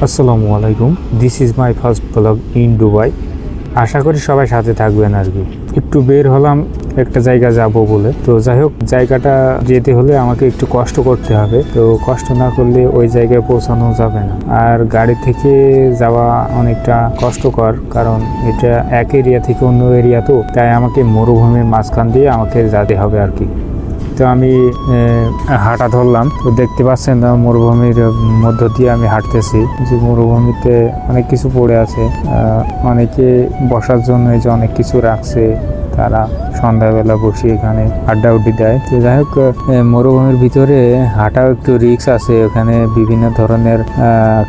আসসালামু আলাইকুম, this is my first blog in Dubai. আশা করি সবাই সাথে থাকবেন আর কি। একটু বের হলাম একটা জায়গা যাব বলে। তো যাই হোক, জায়গাটা যেতে হলে আমাকে একটু কষ্ট করতে হবে। তো কষ্ট না করলে ওই জায়গায় পৌঁছানো যাবে না। আর গাড়ি থেকে যাওয়া অনেকটা কষ্টকর, কারণ এটা এক এরিয়া থেকে অন্য এরিয়া, তো তাই আমাকে মরুভূমির মাঝখান দিয়ে আমাকে যেতে হবে আর কি। তো আমি হাঁটা ধরলাম। তো দেখতে পাচ্ছেন মরুভূমির মধ্য দিয়ে আমি হাঁটতেছি। যে মরুভূমিতে অনেক কিছু পড়ে আছে, অনেকে বসার জন্য এই যে অনেক কিছু রাখছে, তারা সন্ধ্যাবেলা বসে এখানে আড্ডা উড্ডি দেয়। তো যাই হোক, মরুভূমির ভিতরে হাঁটাও একটু রিস্ক আছে। ওখানে বিভিন্ন ধরনের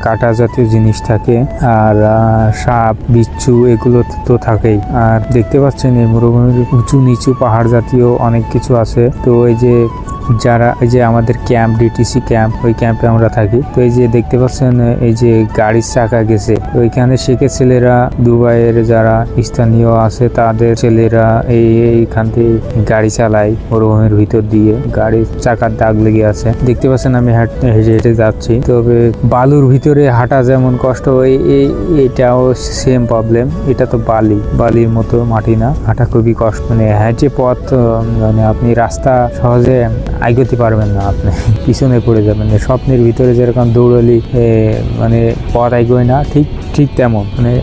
কাটা জাতীয় জিনিস থাকে, আর সাপ বিচ্ছু এগুলো তো থাকেই। আর দেখতে পাচ্ছেন এই মরুভূমির উঁচু নিচু পাহাড় জাতীয় অনেক কিছু আছে। তো এই যে আমাদের ক্যাম্প, ডিটিসি ক্যাম্প, ওই ক্যাম্পে আমরা থাকি। তো এই যে দেখতে পাচ্ছেন এই যে গাড়ির চাকা গেছে, ওইখানে শেখের ছেলেরা, দুবাইয়ের যারা স্থানীয় আছে তাদের ছেলেরা এইখান থেকে গাড়ি চালায় মরুভূমির ভিতর দিয়ে। গাড়ির চাকার দাগ লেগে আছে, দেখতে পাচ্ছেন আমি হেঁটে হেঁটে যাচ্ছি। তবে বালুর ভিতরে হাঁটা যেমন কষ্ট, এটাও সেম প্রবলেম। এটা তো বালির মতো মাটি না, হাঁটা খুবই কষ্ট। মানে হেঁটে পথ, মানে আপনি রাস্তা সহজে আইগোতে পারবেন না, আপনি পিছনে পড়ে যাবেন। স্বপ্নের ভিতরে যেরকম দৌড়ালি মানে পথ আইগোয় না, ঠিক তেমন মানে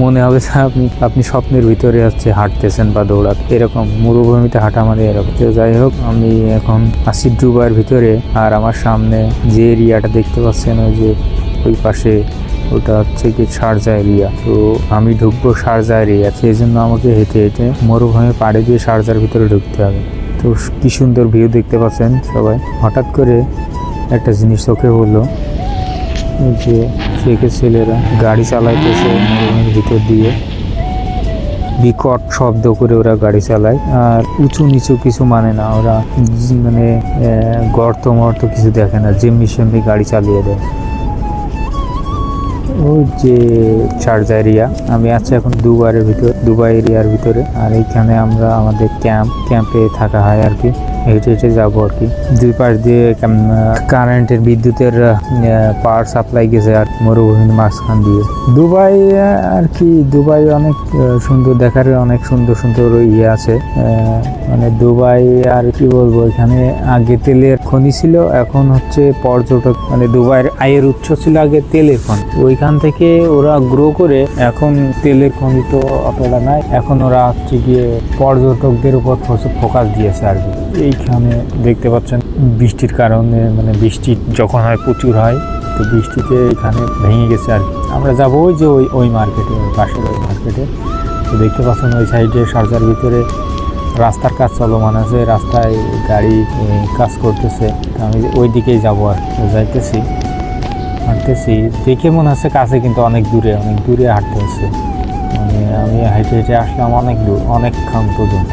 মনে হবে আপনি স্বপ্নের ভিতরে হচ্ছে হাঁটতেছেন বা দৌড়াত, এরকম মরুভূমিতে হাঁটা মানে এরকম। তো যাই হোক, আমি এখন আসি দুবাইয়ের ভিতরে। আর আমার সামনে যে এরিয়াটা দেখতে পাচ্ছেন, ওই যে ওই পাশে, ওটা হচ্ছে কি শারজা এরিয়া। তো আমি ঢুকবো শারজা এরিয়া, সেই জন্য আমাকে হেঁটে হেঁটে মরুভূমি পাড়ে দিয়ে শারজার ভিতরে ঢুকতে হবে। তো কি সুন্দর ভিউ দেখতে পাচ্ছেন সবাই। হঠাৎ করে একটা জিনিস চোখে পড়লো, যে শেখের ছেলেরা গাড়ি চালাইতেছে মরুভূমির ভিতর দিয়ে। বিকট শব্দ করে ওরা গাড়ি চালায়, আর উঁচু নিচু কিছু মানে না ওরা, মানে গর্ত মর্ত কিছু দেখে না, যেমনি সেমনি গাড়ি চালিয়ে দেয়। ওই যে শারজা এরিয়া, আমি আছি এখন দুবাই এরিয়ার ভিতরে। আর এইখানে আমরা আমাদের ক্যাম্পে থাকা হয় আর কি। হেঁটে হেঁটে যাবো আর কি। দুই পাশ দিয়ে কারেন্টের, বিদ্যুতের পাওয়ার সাপ্লাই গেছে আর মরুভূমির মাঝখান দিয়ে। দুবাই আর কি, দুবাই অনেক সুন্দর, দেখার অনেক সুন্দর সুন্দর ইয়ে আছে। মানে দুবাই আর কি বলবো, এখানে আগে তেলের খনি ছিল, এখন হচ্ছে পর্যটক, মানে দুবাইয়ের আয়ের উৎস ছিল আগে তেলের খনি। ওইখান থেকে ওরা গ্রো করে এখন তেলের খনি তো অতটা নাই, এখন ওরা হচ্ছে গিয়ে পর্যটকদের উপর ফোকাস দিয়েছে আর কি। এইখানে দেখতে পাচ্ছেন বৃষ্টির কারণে, মানে বৃষ্টি যখন হয় প্রচুর হয়, তো বৃষ্টিতে এখানে ভেঙে গেছে আর কি। আমরা যাবো ওই যে ওই মার্কেটে, ওই পাশের ওই মার্কেটে। তো দেখতে পাচ্ছেন ওই সাইডে শারজার ভিতরে রাস্তার কাজ চলমান আছে, রাস্তায় গাড়ি কাজ করতেছে। আমি ওই দিকেই যাবো আর যাইতেছি, হাঁটতেছি। দেখে মনে হচ্ছে কাছে, কিন্তু অনেক দূরে হাঁটতে হচ্ছে। মানে আমি হেঁটে হেঁটে আসলাম অনেক দূর, অনেকক্ষণ পর্যন্ত।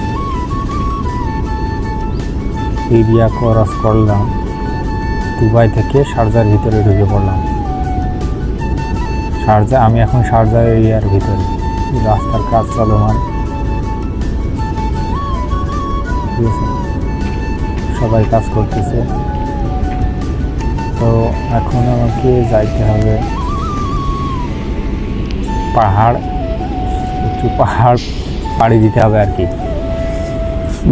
এরিয়া ক্রস করলাম, দুবাই থেকে শারজার ভিতরে ঢুকে পড়লাম। আমি এখন শারজা এরিয়ার ভিতরে, রাস্তার কাজ চলমান, সবাই কাজ করতেছে। তো এখন আমাকে যাইতে হবে উঁচু পাহাড় পাড়ি দিতে হবে আর কি।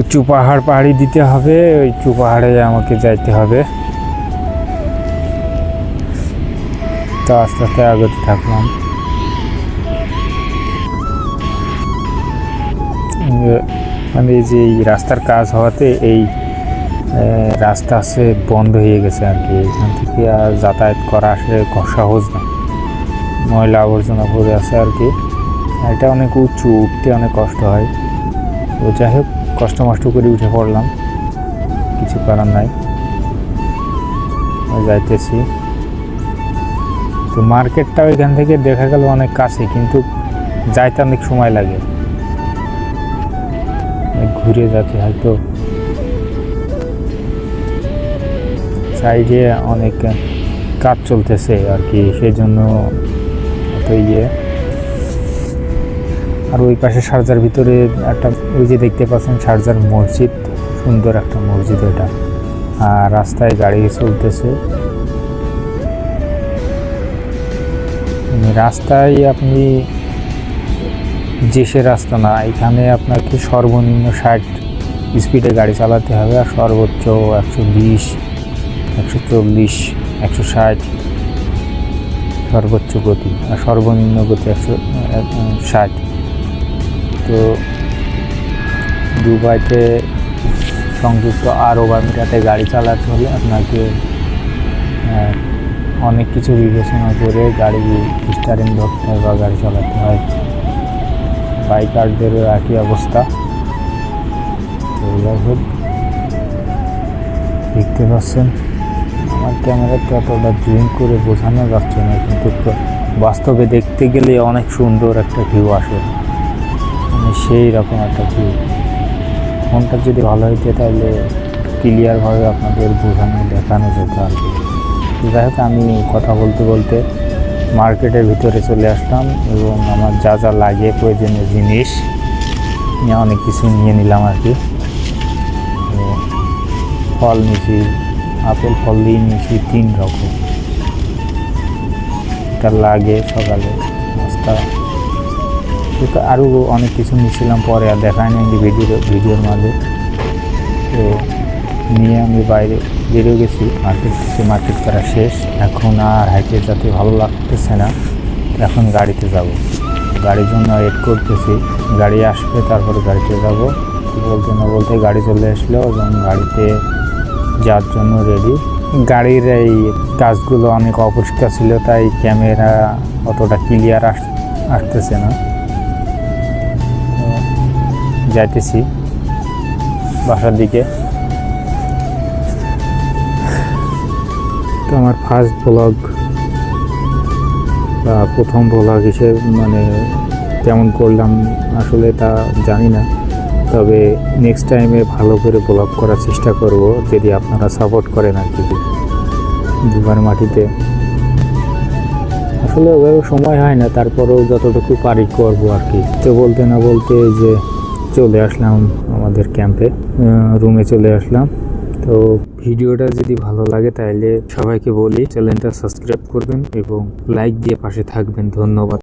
উঁচু পাহাড় পাড়ি দিতে হবে, উঁচু পাহাড়ে আমাকে যাইতে হবে। তো আস্তে আস্তে আগতে থাকলাম। মানে এই যে এই রাস্তার কাজ হওয়াতে এই রাস্তা আছে বন্ধ হয়ে গেছে আর কি। এখান থেকে আর যাতায়াত করা আসলে সহজ না, ময়লা আবর্জনা পড়ে আছে আর কি। এটা অনেক উঁচু, উঠতে অনেক কষ্ট হয়। তো যাই হোক, কষ্ট করে উঠে পড়লাম, কিছু করার নাই, যাইতেছি। তো মার্কেটটা ওইখান থেকে দেখা গেল অনেক কাছে, কিন্তু যাইতে অনেক সময় লাগে, ঘুরে যেতে হয়। তো সাইডে অনেক কাজ চলতেছে আর কি, সেই জন্য তো আর ওই পাশে শারজার ভিতরে একটা, ওই যে দেখতে পাচ্ছেন শারজার মসজিদ, সুন্দর একটা মসজিদ ওটা। আর রাস্তায় গাড়ি চলতেছে। রাস্তায় আপনি দেশের রাস্তা না, এখানে আপনাকে সর্বনিম্ন 60 স্পিডে গাড়ি চালাতে হবে, আর সর্বোচ্চ 120, 140, 160 সর্বোচ্চ গতি, আর সর্বনিম্ন গতি 160। তো দুবাইতে সংযুক্ত আরব আমিরাতে গাড়ি চালাতে হলে আপনাকে অনেক কিছু বিবেচনা করে গাড়ি স্টারিং ধরতে হয় বা গাড়ি চালাতে হয়। বাইকারদেরও একই অবস্থা। তো যাই হোক, দেখতে পাচ্ছেন আমার ক্যামেরাতে এতটা জুম করে বোঝানো যাচ্ছে না, কিন্তু বাস্তবে দেখতে গেলে অনেক সুন্দর একটা ভিউ আসে, মানে সেই রকম একটা ভিউ। ফোনটা যদি ভালো হইতে তাহলে ক্লিয়ারভাবে আপনাদের বোঝানো দেখানো যেত আর কি। যাই হোক, আমি কথা বলতে বলতে মার্কেটের ভিতরে চলে আসলাম এবং আমার যা যা লাগে প্রয়োজনীয় জিনিস অনেক কিছু নিয়ে নিলাম আর কি। তো ফল নিয়েছি, আপেল ফল দিয়ে নিয়েছি 3 রকম। এটা লাগে সকালে নাস্তা, আরও অনেক কিছু নিয়েছিলাম, পরে আর দেখায় না ভিডিওর মাঝে। তো নিয়ে আমি বাইরে বেরিয়ে গেছি, মার্কেট করা শেষ। এখন আর হাইটে যেতে ভালো লাগতেছে না, এখন গাড়িতে যাব। গাড়ির জন্য ওয়েট করতেছি, গাড়ি আসবে তারপরে গাড়িতে যাব। বলতে না বলতে গাড়ি চলে আসলো এবং গাড়িতে যাওয়ার জন্য রেডি। গাড়ির এই কাজগুলো অনেক অপরিষ্কার ছিল, তাই ক্যামেরা অতটা ক্লিয়ার আসতেছে না। যাইতেছি বাসার দিকে। তো আমার ফার্স্ট ব্লগ বা প্রথম ব্লগ হিসেবে মানে কেমন করলাম আসলে তা জানি না, তবে নেক্সট টাইমে ভালো করে ব্লগ করার চেষ্টা করব, যদি আপনারা সাপোর্ট করেন আর কি। দুবার মাটিতে আসলে ওভাবে সময় হয় না, তারপরেও যতটুকু পারি করবো আর কি। তো বলতে না বলতে যে চলে আসলাম আমাদের ক্যাম্পে, রুমে চলে আসলাম। তো ভিডিওটা যদি ভালো লাগে তাহলে সবাইকে বলি চ্যানেলটা সাবস্ক্রাইব করবেন এবং লাইক দিয়ে পাশে থাকবেন। ধন্যবাদ।